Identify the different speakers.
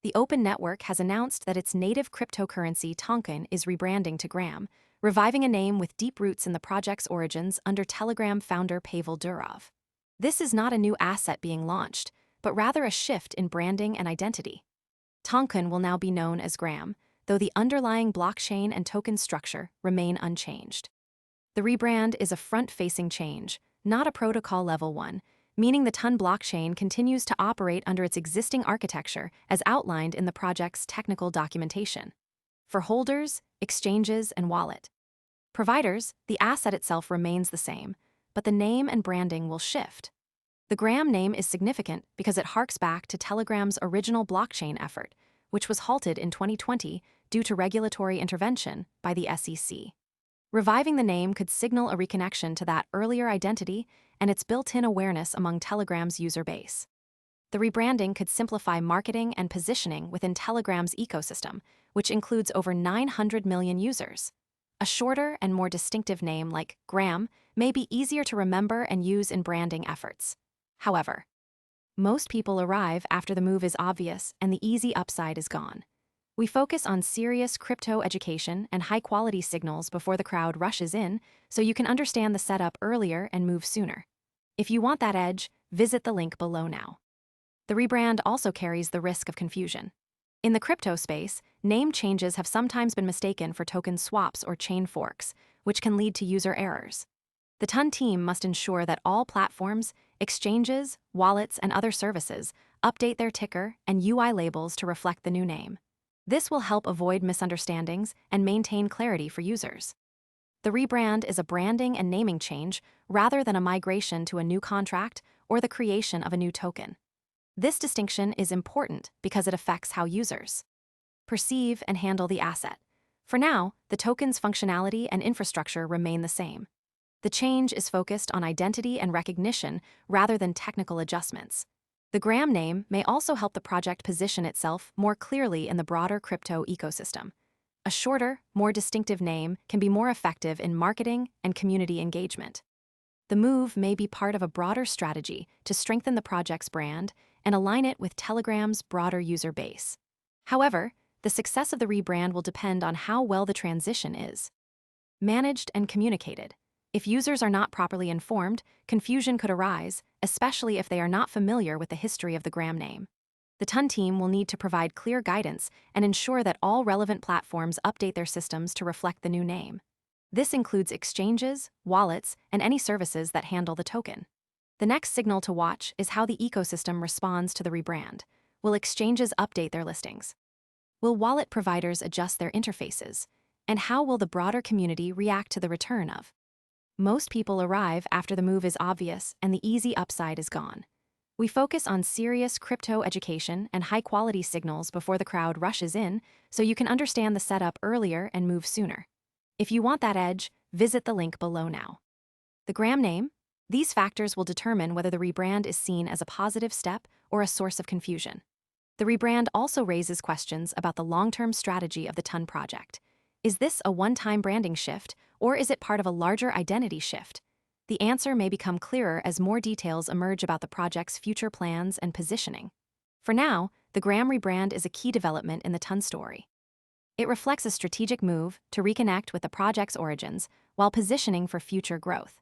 Speaker 1: the Open Network has announced that its native cryptocurrency Tonkin is rebranding to Gram, reviving a name with deep roots in the project's origins under Telegram founder Pavel Durov. This is not a new asset being launched, but rather a shift in branding and identity. Tonkin will now be known as Gram, though the underlying blockchain and token structure remain unchanged. The rebrand is a front-facing change, not a protocol-level one, meaning the Ton blockchain continues to operate under its existing architecture as outlined in the project's technical documentation. For holders, exchanges, and wallet providers, the asset itself remains the same, but the name and branding will shift. The Gram name is significant because it harks back to Telegram's original blockchain effort, which was halted in 2020 due to regulatory intervention by the SEC. Reviving the name could signal a reconnection to that earlier identity and its built-in awareness among Telegram's user base. The rebranding could simplify marketing and positioning within Telegram's ecosystem, which includes over 900 million users. A shorter and more distinctive name like Gram may be easier to remember and use in branding efforts. However, most people arrive after the move is obvious and the easy upside is gone. We focus on serious crypto education and high-quality signals before the crowd rushes in, so you can understand the setup earlier and move sooner. If you want that edge, visit the link below now. The rebrand also carries the risk of confusion. In the crypto space, name changes have sometimes been mistaken for token swaps or chain forks, which can lead to user errors. The Ton team must ensure that all platforms, exchanges, wallets, and other services update their ticker and UI labels to reflect the new name. This will help avoid misunderstandings and maintain clarity for users. The rebrand is a branding and naming change rather than a migration to a new contract or the creation of a new token. This distinction is important because it affects how users perceive and handle the asset. For now, the token's functionality and infrastructure remain the same. The change is focused on identity and recognition rather than technical adjustments. The Gram name may also help the project position itself more clearly in the broader crypto ecosystem. A shorter, more distinctive name can be more effective in marketing and community engagement. The move may be part of a broader strategy to strengthen the project's brand and align it with Telegram's broader user base. However, the success of the rebrand will depend on how well the transition is managed and communicated. If users are not properly informed, confusion could arise, especially if they are not familiar with the history of the Gram name. The Ton team will need to provide clear guidance and ensure that all relevant platforms update their systems to reflect the new name. This includes exchanges, wallets, and any services that handle the token. The next signal to watch is how the ecosystem responds to the rebrand. Will exchanges update their listings? Will wallet providers adjust their interfaces? And how will the broader community react to the return of? Most people arrive after the move is obvious and the easy upside is gone. We focus on serious crypto education and high-quality signals before the crowd rushes in, so you can understand the setup earlier and move sooner. If you want that edge, visit the link below now. The Gram name? These factors will determine whether the rebrand is seen as a positive step or a source of confusion. The rebrand also raises questions about the long-term strategy of the Ton project. Is this a one-time branding shift, or is it part of a larger identity shift? The answer may become clearer as more details emerge about the project's future plans and positioning. For now, the Gram rebrand is a key development in the Ton story. It reflects a strategic move to reconnect with the project's origins while positioning for future growth.